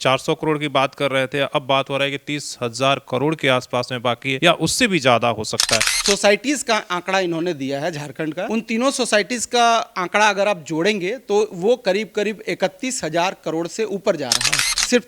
400 करोड़ की बात कर रहे थे, अब बात हो रहा है कि 30,000 करोड़ के आसपास में बाकी है या उससे भी ज्यादा हो सकता है। सोसाइटीज का आंकड़ा इन्होंने दिया है झारखंड का। उन तीनों सोसाइटीज का आंकड़ा अगर आप जोड़ेंगे तो वो करीब करीब 31,000 करोड़ से ऊपर जा रहा है। सिर्फ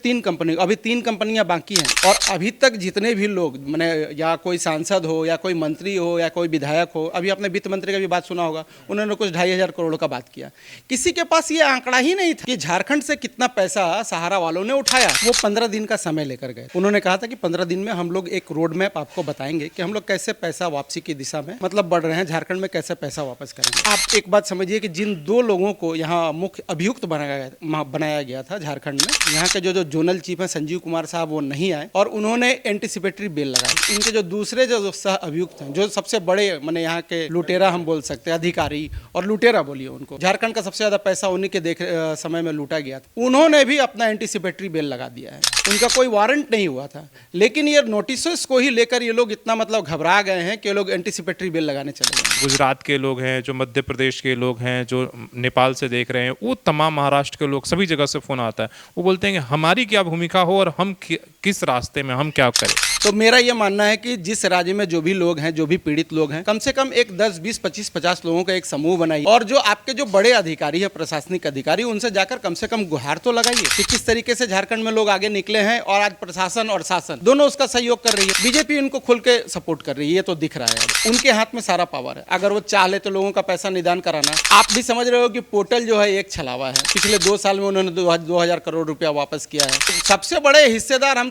अभी तीन कंपनियां बाकी हैं और अभी तक जितने भी लोग मैंने या कोई सांसद हो या कोई मंत्री हो या कोई विधायक हो, अभी आपने वित्त मंत्री का भी बात सुना होगा, उन्होंने कुछ 2,500 करोड़ का बात किया। किसी के पास ये आंकड़ा ही नहीं था कि झारखंड से कितना पैसा सहारा वालों ने उठाया। वो 15 दिन का समय लेकर गए। उन्होंने कहा था कि 15 दिन में हम लोग एक रोड मैप आपको बताएंगे कि हम लोग कैसे पैसा वापसी की दिशा में मतलब बढ़ रहे हैं, झारखंड में कैसे पैसा वापस करेंगे। आप एक बात समझिए कि जिन दो लोगों को यहाँ मुख्य अभियुक्त बनाया गया था झारखंड में, यहाँ के जो जोनल चीफ है संजीव कुमार साहब, वो नहीं आए और उन्होंने एंटीसिपेटरी बेल लगाई। इनके जो दूसरे जो सह अभियुक्त हैं, जो सबसे बड़े मैंने यहाँ के लुटेरा हम बोल सकते हैं, अधिकारी और लुटेरा बोलिए उनको, झारखंड का सबसे ज्यादा पैसा उन्हीं के समय में लूटा गया था, उन्होंने भी अपना एंटीसिपेटरी बेल लगा दिया है। उनका कोई वारंट नहीं हुआ था, लेकिन ये नोटिस को ही लेकर ये लोग इतना मतलब घबरा गए हैं कि ये लोग एंटीसिपेटरी बेल लगाने चले गए। गुजरात के लोग हैं, जो मध्य प्रदेश के लोग हैं, जो नेपाल से देख रहे हैं, वो तमाम महाराष्ट्र के लोग, सभी जगह से फोन आता है। वो बोलते हैं कि हमारी क्या भूमिका हो और हम किस रास्ते में हम क्या करें। तो मेरा ये मानना है कि जिस राज्य में जो भी लोग हैं, जो भी पीड़ित लोग हैं, कम से कम एक 10, 20, 25, 50 लोगों का एक समूह बनाइए और जो आपके जो बड़े अधिकारी है, प्रशासनिक अधिकारी, उनसे जाकर कम से कम गुहार तो लगाइए कि किस तरीके से झारखंड में लोग आगे निकले हैं और आज प्रशासन और शासन दोनों उसका सहयोग कर रही है। बीजेपी इनको खुल के सपोर्ट कर रही है, ये तो दिख रहा है। उनके हाथ में सारा पावर है, अगर वो चाह ले तो लोगों का पैसा निदान कराना। आप भी समझ रहे हो कि पोर्टल जो है एक छलावा है। पिछले 2 साल में उन्होंने 2,000 करोड़ रुपया वापस किया है। सबसे बड़े हिस्सेदार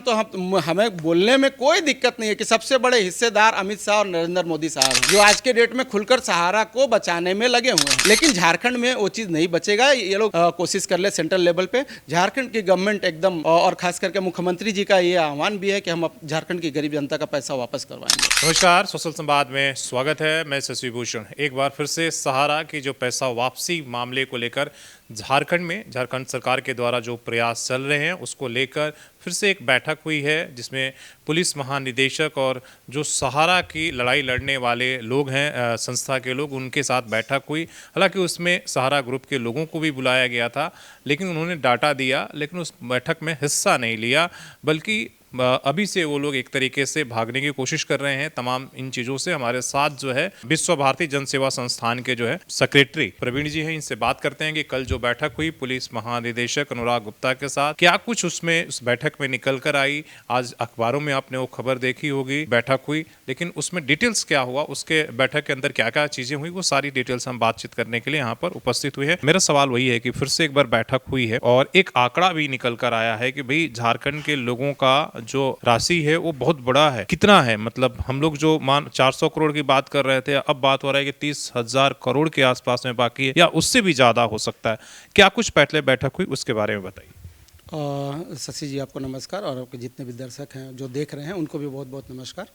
हमें बोलने में कोई दिक्कत नहीं है कि सबसे बड़े हिस्सेदार अमित शाह और नरेंद्र मोदी साहब हैं, जो आज के डेट में खुलकर सहारा को बचाने में लगे हुए हैं। लेकिन झारखंड में वो चीज नहीं बचेगा। ये लोग कोशिश कर ले सेंट्रल लेवल पे। झारखंड की गवर्नमेंट एकदम और खास करके मुख्यमंत्री जी का ये आह्वान भी है कि हम झारखंड की गरीब जनता का पैसा वापस करवाएंगे। नमस्कार, सोशल संवाद में स्वागत है। मैं शशि भूषण। एक बार फिर से सहारा की जो पैसा वापसी मामले को लेकर झारखंड में झारखंड सरकार के द्वारा जो प्रयास चल रहे हैं उसको लेकर फिर से एक बैठक हुई है, जिसमें पुलिस महानिदेशक और जो सहारा की लड़ाई लड़ने वाले लोग हैं, संस्था के लोग, उनके साथ बैठक हुई। हालांकि उसमें सहारा ग्रुप के लोगों को भी बुलाया गया था, लेकिन उन्होंने डाटा दिया, लेकिन उस बैठक में हिस्सा नहीं लिया, बल्कि अभी से वो लोग एक तरीके से भागने की कोशिश कर रहे हैं तमाम इन चीज़ों से। हमारे साथ जो है विश्व भारती जन सेवा संस्थान के जो है सेक्रेटरी प्रवीण जी हैं, इनसे बात करते हैं कि कल जो बैठक हुई पुलिस महानिदेशक अनुराग गुप्ता के साथ, क्या कुछ उसमें उस बैठक में निकल कर आई। आज अखबारों में आपने वो खबर देखी होगी, बैठक हुई, लेकिन उसमें डिटेल्स क्या हुआ, उसके बैठक के अंदर क्या क्या चीजें हुई, वो सारी डिटेल्स हम बातचीत करने के लिए यहाँ पर उपस्थित हुए हैं। मेरा सवाल वही है कि फिर से एक बार बैठक हुई है और एक आंकड़ा भी निकल कर आया है कि भाई झारखंड के लोगों का जो राशि है वो बहुत बड़ा है। कितना है, मतलब हम लोग जो 400 करोड़ की बात कर रहे थे, अब बात हो रहा है कि 30,000 करोड़ के आसपास में बाकी है या उससे भी ज्यादा हो सकता है। क्या कुछ पहले बैठक हुई उसके बारे में बताइए। शशि जी, आपको नमस्कार और आपके जितने भी दर्शक हैं जो देख रहे हैं उनको भी बहुत बहुत नमस्कार।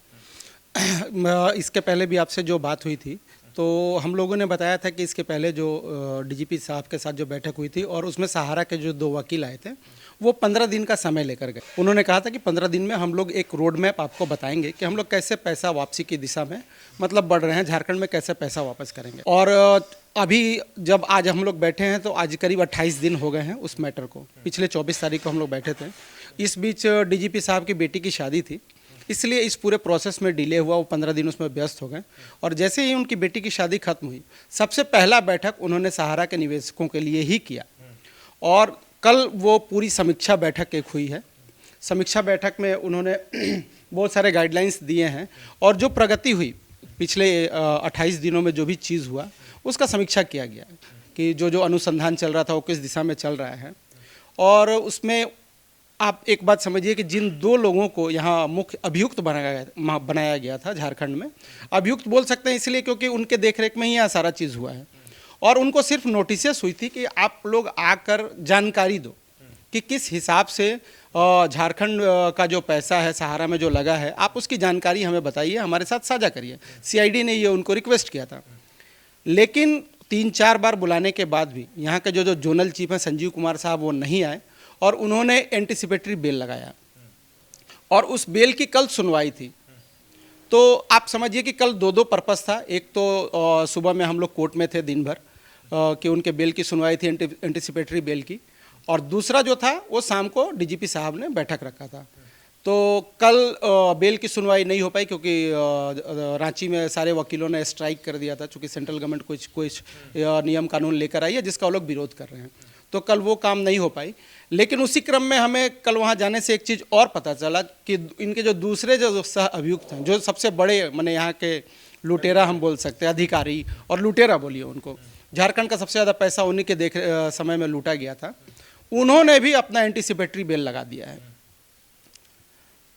इसके पहले भी आपसे जो बात हुई थी तो हम लोगों ने बताया था कि इसके पहले जो डीजीपी साहब के साथ जो बैठक हुई थी और उसमें सहारा के जो 2 वकील आए थे, वो 15 दिन का समय लेकर गए। उन्होंने कहा था कि 15 दिन में हम लोग एक रोड मैप आपको बताएंगे कि हम लोग कैसे पैसा वापसी की दिशा में मतलब बढ़ रहे हैं, झारखंड में कैसे पैसा वापस करेंगे। और अभी जब आज हम लोग बैठे हैं तो आज करीब 28 दिन हो गए हैं उस मैटर को। पिछले 24 तारीख को हम लोग बैठे थे। इस बीच डीजीपी साहब की बेटी की शादी थी, इसलिए इस पूरे प्रोसेस में डिले हुआ। वो 15 दिन उसमें व्यस्त हो गए और जैसे ही उनकी बेटी की शादी खत्म हुई, सबसे पहला बैठक उन्होंने सहारा के निवेशकों के लिए ही किया और कल वो पूरी समीक्षा बैठक एक हुई है। समीक्षा बैठक में उन्होंने बहुत सारे गाइडलाइंस दिए हैं और जो प्रगति हुई पिछले 28 दिनों में, जो भी चीज़ हुआ उसका समीक्षा किया गया है कि जो अनुसंधान चल रहा था वो किस दिशा में चल रहा है। और उसमें आप एक बात समझिए कि जिन 2 लोगों को यहाँ मुख्य अभियुक्त बनाया गया था झारखंड में, अभियुक्त बोल सकते हैं इसलिए क्योंकि उनके देखरेख में ही यह सारा चीज़ हुआ है और उनको सिर्फ नोटिस हुई थी कि आप लोग आकर जानकारी दो कि किस हिसाब से झारखंड का जो पैसा है सहारा में जो लगा है, आप उसकी जानकारी हमें बताइए, हमारे साथ साझा करिए। सीआईडी ने ये उनको रिक्वेस्ट किया था, लेकिन 3-4 बार बुलाने के बाद भी यहाँ के जो जोनल चीफ हैं संजीव कुमार साहब, वो नहीं आए और उन्होंने एंटीसिपेटरी बेल लगाया और उस बेल की कल सुनवाई थी। तो आप समझिए कि कल 2 पर्पस था। एक तो सुबह में हम लोग कोर्ट में थे दिन भर कि उनके बेल की सुनवाई थी, एंटीसिपेटरी बेल की, और दूसरा जो था वो शाम को डीजीपी साहब ने बैठक रखा था। तो कल बेल की सुनवाई नहीं हो पाई क्योंकि रांची में सारे वकीलों ने स्ट्राइक कर दिया था, चूँकि सेंट्रल गवर्नमेंट कुछ नियम कानून लेकर आई है जिसका वो लोग विरोध कर रहे हैं। तो कल वो काम नहीं हो पाई। लेकिन उसी क्रम में हमें कल वहाँ जाने से एक चीज़ और पता चला कि इनके जो दूसरे जो सह अभियुक्त हैं, जो सबसे बड़े माने यहाँ के लुटेरा हम बोल सकते हैं, अधिकारी और लुटेरा बोलिए उनको, झारखंड का सबसे ज़्यादा पैसा उन्हीं के समय में लूटा गया था, उन्होंने भी अपना एंटीसिपेटरी बेल लगा दिया है।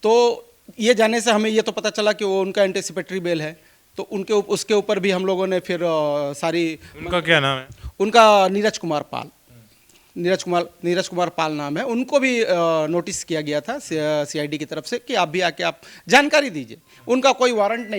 तो ये जाने से हमें ये तो पता चला कि वो उनका एंटीसिपेटरी बेल है। तो उसके ऊपर भी हम लोगों ने फिर सारी, उनका क्या नाम है? उनका नीरज कुमार पाल नाम है। उनको भी नोटिस किया गया था सीआईडी की तरफ से कि आप भी आके आप जानकारी दीजिए। उनका कोई वारंट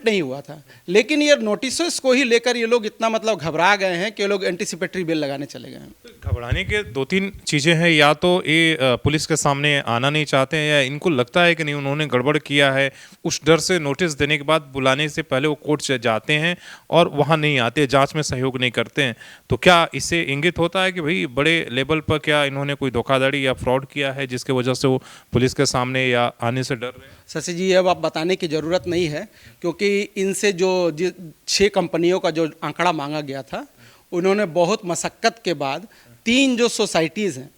नहीं हुआ था, लेकिन ये नोटिस को ही लेकर ये लोग इतना मतलब घबरा गए हैं कि ये लोग एंटीसिपेटरी बिल लगाने चले गए हैं। घबराने के दो तीन चीज़ें हैं, या तो ये पुलिस के सामने आना नहीं चाहते हैं, या इनको लगता है कि नहीं उन्होंने गड़बड़ किया है, उस डर से नोटिस देने के बाद बुलाने से पहले वो कोर्ट से जाते हैं और वहाँ नहीं आते, जांच में सहयोग नहीं करते हैं। तो क्या इससे इंगित होता है कि भाई बड़े लेवल पर क्या इन्होंने कोई धोखाधड़ी या फ्रॉड किया है जिसकी वजह से वो पुलिस के सामने या आने से डर रहे हैं? शशि जी, अब आप बताने की ज़रूरत नहीं है, क्योंकि इनसे जो 6 कंपनियों का जो आंकड़ा मांगा गया था, उन्होंने बहुत मशक्क़त के बाद 3 जो सोसाइटीज़ हैं,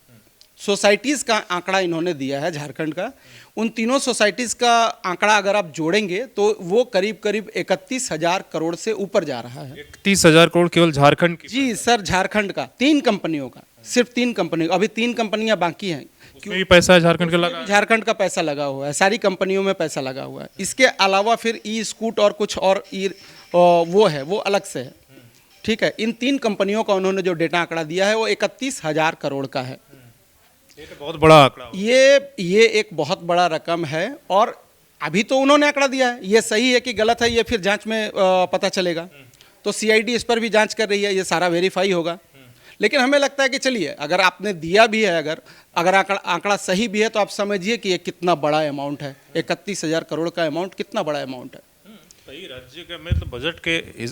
सोसाइटीज़ का आंकड़ा इन्होंने दिया है झारखंड का। उन तीनों सोसाइटीज़ का आंकड़ा अगर आप जोड़ेंगे तो वो करीब 31,000 करोड़ से ऊपर जा रहा है। 31,000 करोड़ केवल झारखंड की? जी सर, झारखंड का 3 कंपनियों का, सिर्फ 3 कंपनी, अभी 3 कंपनियां बाकी हैं। उसमें भी पैसा है झारखंड का लगा? झारखंड का पैसा लगा हुआ है, सारी कंपनियों में पैसा लगा हुआ है। इसके अलावा फिर ई स्कूट और कुछ और वो अलग से है। ठीक है, इन 3 कंपनियों का उन्होंने जो डेटा आंकड़ा दिया है वो 31,000 करोड़ का है। ये तो बहुत बड़ा आंकड़ा। ये एक बहुत बड़ा रकम है, और अभी तो उन्होंने आंकड़ा दिया है, ये सही है कि गलत है ये फिर जांच में पता चलेगा। तो सीआईडी इस पर भी जांच कर रही है, ये सारा वेरीफाई होगा। लेकिन हमें लगता है कि चलिए, अगर आपने दिया भी है, अगर आंकड़ा सही भी है, तो आप समझिए कि ये कितना बड़ा अमाउंट है। 31,000 करोड़ का अमाउंट कितना बड़ा अमाउंट है। सही, राज्य के में तो बजट के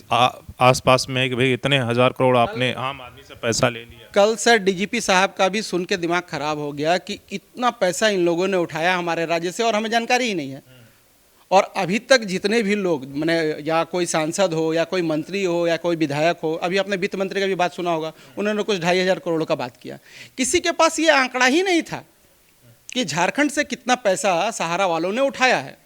आसपास में है कि भाई इतने 1,000 करोड़ आपने आम आदमी से पैसा ले लिया। कल सर डीजीपी साहब का भी सुन के दिमाग खराब हो गया कि इतना पैसा इन लोगों ने उठाया हमारे राज्य से और हमें जानकारी ही नहीं है। और अभी तक जितने भी लोग माने, या कोई सांसद हो या कोई मंत्री हो या कोई विधायक हो, अभी आपने वित्त मंत्री का भी बात सुना होगा, उन्होंने कुछ 2,500 करोड़ का बात किया। किसी के पास ये आंकड़ा ही नहीं था कि झारखंड से कितना पैसा सहारा वालों ने उठाया है।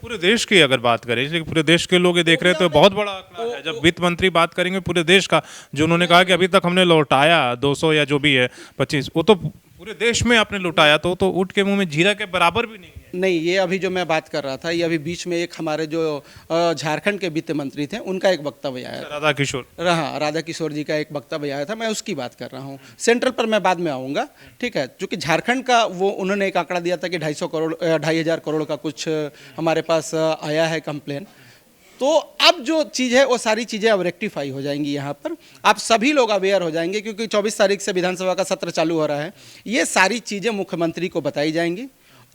पूरे देश की अगर बात करें, लेकिन पूरे देश के लोग ये देख रहे हैं तो बहुत बड़ा आंकड़ा है। जब वित्त मंत्री बात करेंगे पूरे देश का, जो उन्होंने कहा कि अभी तक हमने लौटाया 200 या जो भी है 25, वो तो पूरे देश में आपने लौटाया, तो ऊँट के मुंह में जीरा के बराबर भी नहीं है। नहीं, ये अभी जो मैं बात कर रहा था, ये अभी बीच में एक हमारे जो झारखंड के वित्त मंत्री थे, उनका एक वक्तव्य आया था। राधा किशोर जी का एक वक्तव्य आया था, मैं उसकी बात कर रहा हूँ। सेंट्रल पर मैं बाद में आऊँगा, ठीक है। क्योंकि झारखंड का वो उन्होंने एक आंकड़ा दिया था कि 2,500 करोड़ का कुछ हमारे पास आया है कंप्लेन। तो अब जो चीज़ है वो सारी चीज़ें अब रेक्टिफाई हो जाएंगी। यहाँ पर आप सभी लोग अवेयर हो जाएंगे, क्योंकि 24 तारीख से विधानसभा का सत्र चालू हो रहा है। ये सारी चीज़ें मुख्यमंत्री को बताई जाएंगी,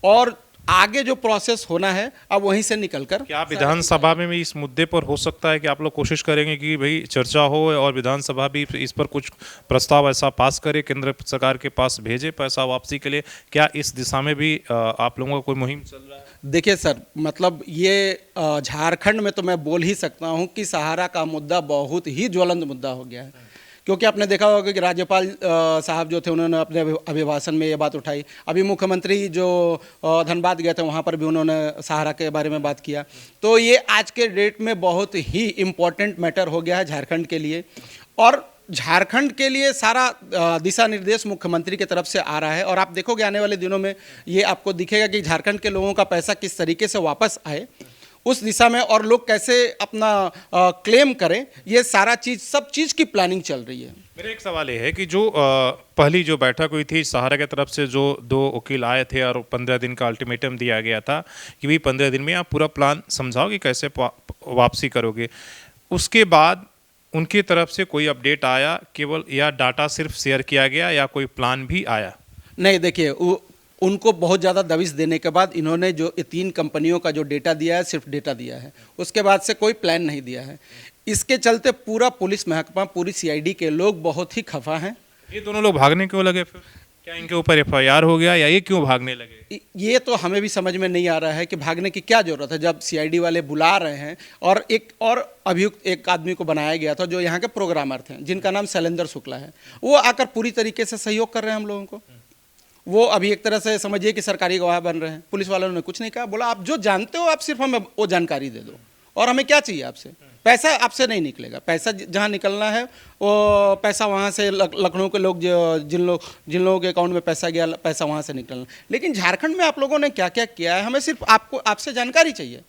और आगे जो प्रोसेस होना है अब वहीं से निकलकर। क्या विधानसभा में भी इस मुद्दे पर हो सकता है कि आप लोग कोशिश करेंगे कि भाई चर्चा हो और विधानसभा भी इस पर कुछ प्रस्ताव ऐसा पास करे, केंद्र सरकार के पास भेजे पैसा वापसी के लिए? क्या इस दिशा में भी आप लोगों का कोई मुहिम चल रहा है? देखिए सर, मतलब ये झारखंड में तो मैं बोल ही सकता हूँ कि सहारा का मुद्दा बहुत ही ज्वलंत मुद्दा हो गया है। क्योंकि आपने देखा होगा कि राज्यपाल साहब जो थे, उन्होंने अपने अभिभाषण में ये बात उठाई। अभी मुख्यमंत्री जो धनबाद गए थे, वहाँ पर भी उन्होंने सहारा के बारे में बात किया। तो ये आज के डेट में बहुत ही इम्पोर्टेंट मैटर हो गया है झारखंड के लिए, और झारखंड के लिए सारा दिशा निर्देश मुख्यमंत्री की तरफ से आ रहा है। और आप देखोगे आने वाले दिनों में ये आपको दिखेगा कि झारखंड के लोगों का पैसा किस तरीके से वापस आए उस दिशा में, और लोग कैसे अपना क्लेम करें, ये सारा चीज़, सब चीज़ की प्लानिंग चल रही है। मेरा एक सवाल ये है कि जो पहली जो बैठक हुई थी सहारा की तरफ से, जो 2 वकील आए थे और 15 दिन का अल्टीमेटम दिया गया था कि भाई 15 दिन में आप पूरा प्लान समझाओ कि कैसे वापसी करोगे, उसके बाद उनकी तरफ से कोई अपडेट आया केवल, या डाटा सिर्फ शेयर किया गया, या कोई प्लान भी आया? नहीं, देखिए, उनको बहुत ज़्यादा दबिश देने के बाद इन्होंने जो 3 कंपनियों का जो डेटा दिया है, सिर्फ डेटा दिया है, उसके बाद से कोई प्लान नहीं दिया है। इसके चलते पूरा पुलिस महकमा, पूरी सीआईडी के लोग बहुत ही खफा हैं। ये दोनों लोग भागने क्यों लगे फिर? क्या इनके ऊपर एफआईआर हो गया या ये क्यों भागने लगे? ये तो हमें भी समझ में नहीं आ रहा है कि भागने की क्या जरूरत है, जब सीआईडी वाले बुला रहे हैं। और एक और अभियुक्त एक आदमी को बनाया गया था जो यहाँ के प्रोग्रामर थे, जिनका नाम शैलेंद्र शुक्ला है। वो आकर पूरी तरीके से सहयोग कर रहे हैं हम लोगों को। वो अभी एक तरह से समझिए कि सरकारी गवाह बन रहे हैं। पुलिस वालों ने कुछ नहीं कहा, बोला आप जो जानते हो आप सिर्फ हमें वो जानकारी दे दो, और हमें क्या चाहिए आपसे? पैसा आपसे नहीं निकलेगा। पैसा जहाँ निकलना है वो पैसा वहाँ से लखनऊ के लोग जिन लोगों के अकाउंट में पैसा गया, पैसा वहाँ से निकलना। लेकिन झारखंड में आप लोगों ने क्या क्या किया है, हमें सिर्फ आपसे जानकारी चाहिए।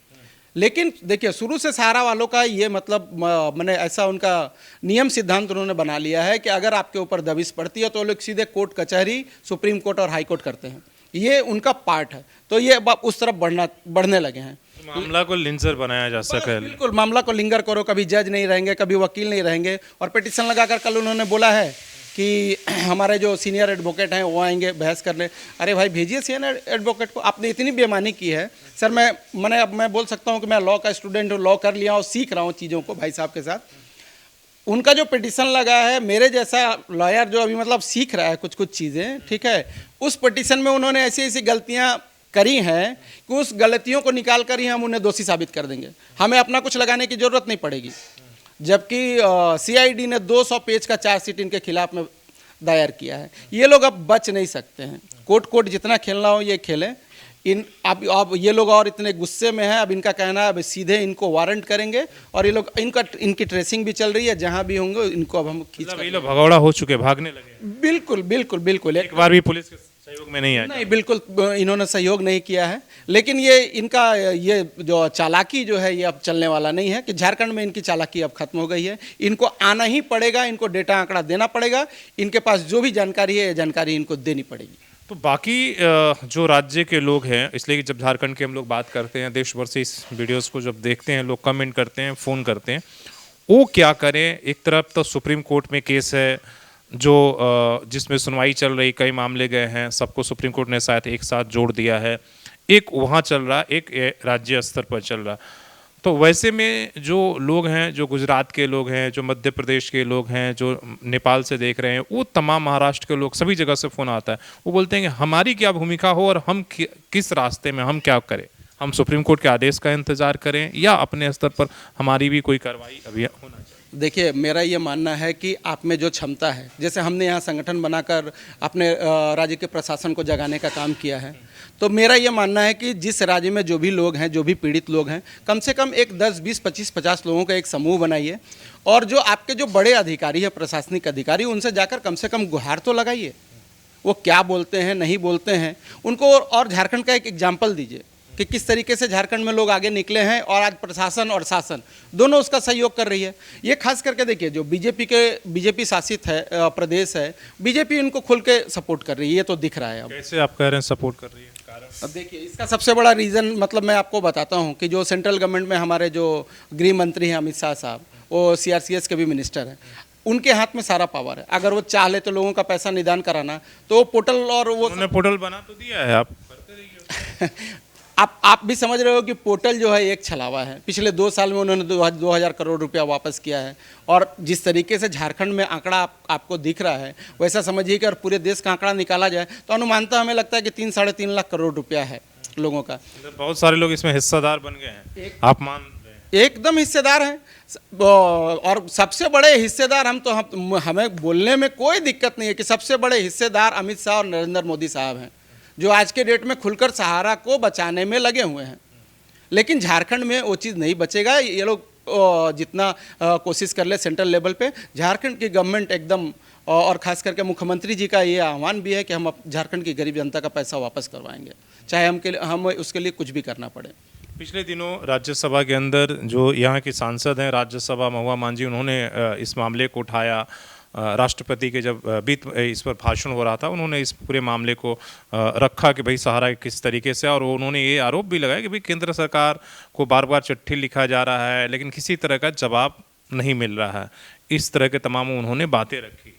लेकिन देखिए, शुरू से सहारा वालों का ये मतलब मैंने ऐसा उनका नियम सिद्धांत उन्होंने बना लिया है कि अगर आपके ऊपर दबिश पड़ती है तो लोग सीधे कोर्ट कचहरी, सुप्रीम कोर्ट और हाई कोर्ट करते हैं। ये उनका पार्ट है। तो ये उस तरफ बढ़ने लगे हैं। मामला को लिंचर बनाया जा सके। बिल्कुल, मामला को लिंगर करो, कभी जज नहीं रहेंगे, कभी वकील नहीं रहेंगे। और पिटीशन लगाकर कल उन्होंने बोला है कि हमारे जो सीनियर एडवोकेट हैं वो आएंगे बहस करने। अरे भाई, भेजिए सीनियर एडवोकेट को। आपने इतनी बेईमानी की है सर। मैं बोल सकता हूँ कि मैं लॉ का स्टूडेंट हूँ, लॉ कर लिया और सीख रहा हूँ चीज़ों को भाई साहब के साथ। उनका जो पिटीशन लगा है, मेरे जैसा लॉयर जो अभी मतलब सीख रहा है कुछ चीज़ें, ठीक है, उस पिटीशन में उन्होंने ऐसी ऐसी गलतियाँ करी हैं कि उस गलतियों को निकाल कर ही हम उन्हें दोषी साबित कर देंगे। हमें अपना कुछ लगाने की ज़रूरत नहीं पड़ेगी। जबकि सीआईडी ने 200 पेज का चार्जशीट इनके खिलाफ में दायर किया है। ये लोग अब बच नहीं सकते हैं। कोर्ट जितना खेलना हो ये खेलें। अब ये लोग और इतने गुस्से में हैं। अब इनका कहना है अब सीधे इनको वारंट करेंगे, और ये लोग इनकी ट्रेसिंग भी चल रही है। जहां भी होंगे इनको अब हम खींच कर। ये लोग भगौड़ा हो चुके, भागने लगे। बिल्कुल बिल्कुल बिल्कुल। एक बार भी पुलिस के सहयोग में नहीं आया? नहीं, बिल्कुल इन्होंने सहयोग नहीं किया है। लेकिन ये इनका ये जो चालाकी जो है ये अब चलने वाला नहीं है कि झारखंड में इनकी चालाकी अब खत्म हो गई है। इनको आना ही पड़ेगा, इनको डेटा आंकड़ा देना पड़ेगा। इनके पास जो भी जानकारी है ये जानकारी इनको देनी पड़ेगी। तो बाकी जो राज्य के लोग हैं, इसलिए कि जब झारखंड की हम लोग बात करते हैं, देश भर से इस वीडियोस को जब देखते हैं, लोग कमेंट करते हैं, फ़ोन करते हैं, वो क्या करें? एक तरफ तो सुप्रीम कोर्ट में केस है जो जिसमें सुनवाई चल रही, कई मामले गए हैं, सबको सुप्रीम कोर्ट ने शायद एक साथ जोड़ दिया है। एक वहाँ चल रहा, एक राज्य स्तर पर चल रहा। तो वैसे में जो लोग हैं, जो गुजरात के लोग हैं, जो मध्य प्रदेश के लोग हैं, जो नेपाल से देख रहे हैं, वो तमाम महाराष्ट्र के लोग, सभी जगह से फ़ोन आता है। वो बोलते हैं कि हमारी क्या भूमिका हो और हम किस रास्ते में हम क्या करें। हम सुप्रीम कोर्ट के आदेश का इंतज़ार करें या अपने स्तर पर हमारी भी कोई कार्रवाई अभी होना चाहिए? देखिए, मेरा ये मानना है कि आप में जो क्षमता है, जैसे हमने यहाँ संगठन बनाकर अपने राज्य के प्रशासन को जगाने का काम किया है, तो मेरा ये मानना है कि जिस राज्य में जो भी लोग हैं, जो भी पीड़ित लोग हैं, कम से कम एक 10, 20, 25, 50 लोगों का एक समूह बनाइए। और जो आपके जो बड़े अधिकारी हैं, प्रशासनिक अधिकारी, उनसे जाकर कम से कम गुहार तो लगाइए। वो क्या बोलते हैं, नहीं बोलते हैं, उनको और झारखंड का एक एग्जाम्पल दीजिए कि किस तरीके से झारखंड में लोग आगे निकले हैं। और आज प्रशासन और शासन दोनों उसका सहयोग कर रही है। ये खास करके देखिए, जो बीजेपी शासित है प्रदेश है, बीजेपी इनको खुल के सपोर्ट कर रही है। ये तो दिख रहा है। अब कैसे आप कह रहे हैं सपोर्ट कर रही है? अब देखिए, इसका सबसे बड़ा रीज़न मतलब मैं आपको बताता हूँ कि जो सेंट्रल गवर्नमेंट में हमारे जो गृह मंत्री हैं अमित शाह साहब, वो सीआरसीएस के भी मिनिस्टर हैं। उनके हाथ में सारा पावर है। अगर वो चाह ले तो लोगों का पैसा निदान कराना, तो वो पोर्टल, और वो उन्होंने पोर्टल बना तो दिया है, आप करते रहिए। आप भी समझ रहे हो कि पोर्टल जो है एक छलावा है। पिछले 2 साल में उन्होंने 2000 करोड़ रुपया वापस किया है। और जिस तरीके से झारखंड में आंकड़ा आपको दिख रहा है, वैसा समझिए कि अगर पूरे देश का आंकड़ा निकाला जाए तो अनुमानतः हमें लगता है कि 3-3.5 लाख करोड़ रुपया है लोगों का। बहुत सारे लोग इसमें हिस्सेदार बन गए हैं, आप मान रहे हैं? एकदम हिस्सेदार हैं। और सबसे बड़े हिस्सेदार हमें बोलने में कोई दिक्कत नहीं है कि सबसे बड़े हिस्सेदार अमित शाह और नरेंद्र मोदी साहब हैं, जो आज के डेट में खुलकर सहारा को बचाने में लगे हुए हैं। लेकिन झारखंड में वो चीज़ नहीं बचेगा। ये लोग जितना कोशिश कर ले सेंट्रल लेवल पे, झारखंड की गवर्नमेंट एकदम, और ख़ास करके मुख्यमंत्री जी का ये आह्वान भी है कि हम झारखंड की गरीब जनता का पैसा वापस करवाएंगे, चाहे हम उसके लिए कुछ भी करना पड़े। पिछले दिनों राज्यसभा के अंदर जो यहाँ के सांसद हैं, राज्यसभा महुआ मांझी, उन्होंने इस मामले को उठाया। राष्ट्रपति के जब इस पर भाषण हो रहा था, उन्होंने इस पूरे मामले को रखा कि भाई सहारा किस तरीके से, और उन्होंने ये आरोप भी लगाया कि भाई केंद्र सरकार को बार बार चिट्ठी लिखा जा रहा है लेकिन किसी तरह का जवाब नहीं मिल रहा है। इस तरह के तमाम उन्होंने बातें रखी।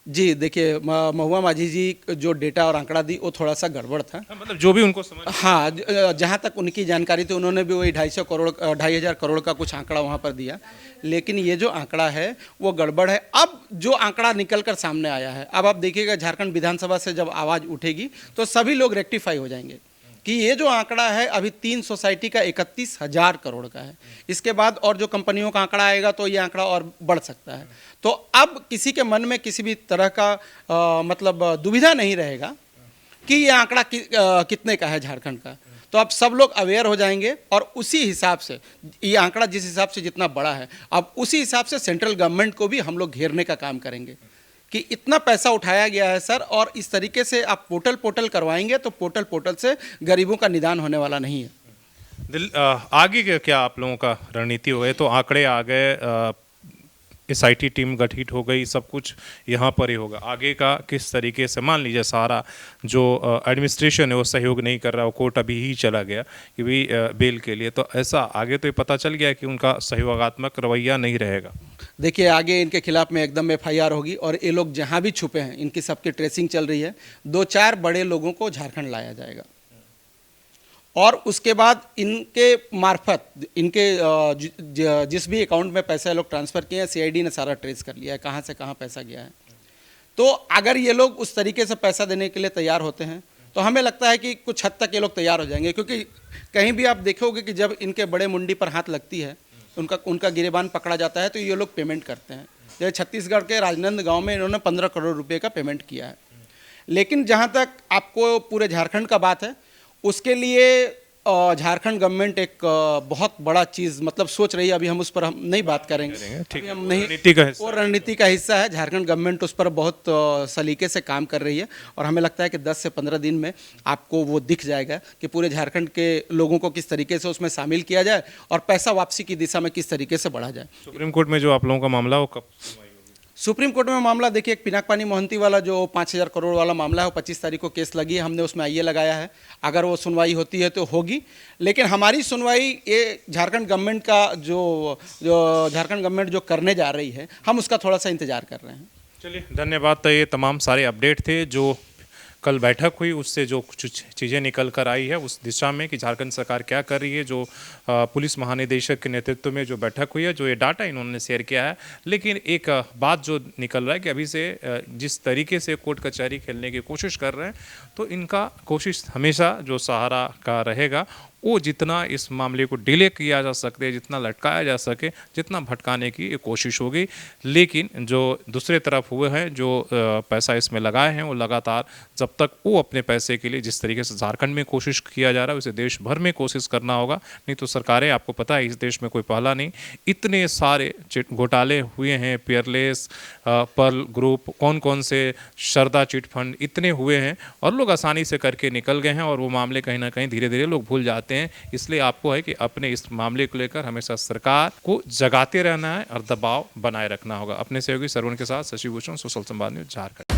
जी, देखिए महुआ माझी जी जो डेटा और आंकड़ा दी वो थोड़ा सा गड़बड़ था। हाँ, मतलब जो भी उनको समझ। हाँ, जहाँ तक उनकी जानकारी थी उन्होंने भी वही 250 करोड़ 2500 करोड़ का कुछ आंकड़ा वहाँ पर दिया, लेकिन ये जो आंकड़ा है वो गड़बड़ है। अब जो आंकड़ा निकल कर सामने आया है, अब आप देखिएगा झारखंड विधानसभा से जब आवाज़ उठेगी तो सभी लोग रेक्टिफाई हो जाएंगे कि ये जो आंकड़ा है अभी 3 सोसाइटी का 31,000 करोड़ का है। इसके बाद और जो कंपनियों का आंकड़ा आएगा तो ये आंकड़ा और बढ़ सकता है। तो अब किसी के मन में किसी भी तरह का मतलब दुविधा नहीं रहेगा कि ये आंकड़ा कितने का है झारखंड का। तो अब सब लोग अवेयर हो जाएंगे और उसी हिसाब से ये आंकड़ा जिस हिसाब से जितना बड़ा है, अब उसी हिसाब से सेंट्रल गवर्नमेंट को भी हम लोग घेरने का काम करेंगे कि इतना पैसा उठाया गया है सर, और इस तरीके से आप पोर्टल करवाएंगे तो पोर्टल से गरीबों का निदान होने वाला नहीं है। आगे क्या आप लोगों का रणनीति हो गई? तो आंकड़े आ गए, एसआईटी टीम गठित हो गई, सब कुछ यहाँ पर ही होगा। आगे का किस तरीके से, मान लीजिए सारा जो एडमिनिस्ट्रेशन है वो सहयोग नहीं कर रहा, वो कोर्ट अभी ही चला गया कि भाई बेल के लिए, तो ऐसा आगे तो ये पता चल गया कि उनका सहयोगात्मक रवैया नहीं रहेगा। देखिए आगे इनके खिलाफ में एकदम एफआईआर होगी और ये लोग जहाँ भी छुपे हैं इनकी सबकी ट्रेसिंग चल रही है। 2-4 बड़े लोगों को झारखंड लाया जाएगा और उसके बाद इनके मार्फत इनके जिस भी अकाउंट में पैसा लोग ट्रांसफ़र किए हैं सीआईडी ने सारा ट्रेस कर लिया है कहाँ से कहाँ पैसा गया है। तो अगर ये लोग उस तरीके से पैसा देने के लिए तैयार होते हैं तो हमें लगता है कि कुछ हद तक ये लोग तैयार हो जाएंगे, क्योंकि कहीं भी आप देखोगे कि जब इनके बड़े मुंडी पर हाथ लगती है, उनका गिरेबान पकड़ा जाता है तो ये लोग पेमेंट करते हैं। जैसे छत्तीसगढ़ के राजनंद गाँव में इन्होंने 15 करोड़ रुपये का पेमेंट किया है। लेकिन जहाँ तक आपको पूरे झारखंड का बात है, उसके लिए झारखंड गवर्नमेंट एक बहुत बड़ा चीज़ मतलब सोच रही है। अभी हम उस पर हम नहीं बात करेंगे, ठीक है, हम नहीं, रणनीति का हिस्सा, वो रणनीति का हिस्सा है। झारखंड गवर्नमेंट उस पर बहुत सलीके से काम कर रही है और हमें लगता है कि 10 से 15 दिन में आपको वो दिख जाएगा कि पूरे झारखंड के लोगों को किस तरीके से उसमें शामिल किया जाए और पैसा वापसी की दिशा में किस तरीके से बढ़ा जाए। सुप्रीम कोर्ट में जो आप लोगों का मामला वो कब सुनवाई होगी? सुप्रीम कोर्ट में मामला देखिए, एक पिनाकपानी मोहंती वाला जो 5,000 करोड़ वाला मामला है वो 25 तारीख को केस लगी है, हमने उसमें आईए लगाया है। अगर वो सुनवाई होती है तो होगी, लेकिन हमारी सुनवाई ये झारखंड गवर्नमेंट का जो झारखंड गवर्नमेंट जो करने जा रही है, हम उसका थोड़ा सा इंतजार कर रहे हैं। चलिए धन्यवाद। तो ये तमाम सारे अपडेट थे जो कल बैठक हुई, उससे जो कुछ चीज़ें निकल कर आई है उस दिशा में कि झारखंड सरकार क्या कर रही है। जो पुलिस महानिदेशक के नेतृत्व में जो बैठक हुई है, जो ये डाटा इन्होंने शेयर किया है। लेकिन एक बात जो निकल रहा है कि अभी से जिस तरीके से कोर्ट कचहरी खेलने की कोशिश कर रहे हैं, तो इनका कोशिश हमेशा जो सहारा का रहेगा वो जितना इस मामले को डिले किया जा सके, जितना लटकाया जा सके, जितना भटकाने की कोशिश होगी। लेकिन जो दूसरे तरफ हुए हैं, जो पैसा इसमें लगाए हैं, वो लगातार जब तक वो अपने पैसे के लिए जिस तरीके से झारखंड में कोशिश किया जा रहा है, उसे देश भर में कोशिश करना होगा। नहीं तो सरकारें, आपको पता है इस देश में कोई पहला नहीं, इतने सारे घोटाले हुए हैं, पियरलेस, पर्ल ग्रुप, कौन कौन से शारदा चिट फंड, इतने हुए हैं और लोग आसानी से करके निकल गए हैं और वो मामले कहीं ना कहीं धीरे धीरे लोग भूल जाते हैं। इसलिए आपको है कि अपने इस मामले को लेकर हमेशा सरकार को जगाते रहना है और दबाव बनाए रखना होगा। अपने सहयोगी सरवण के साथ शशि भूषण, सोशल संवाद न्यूज़, झारखंड।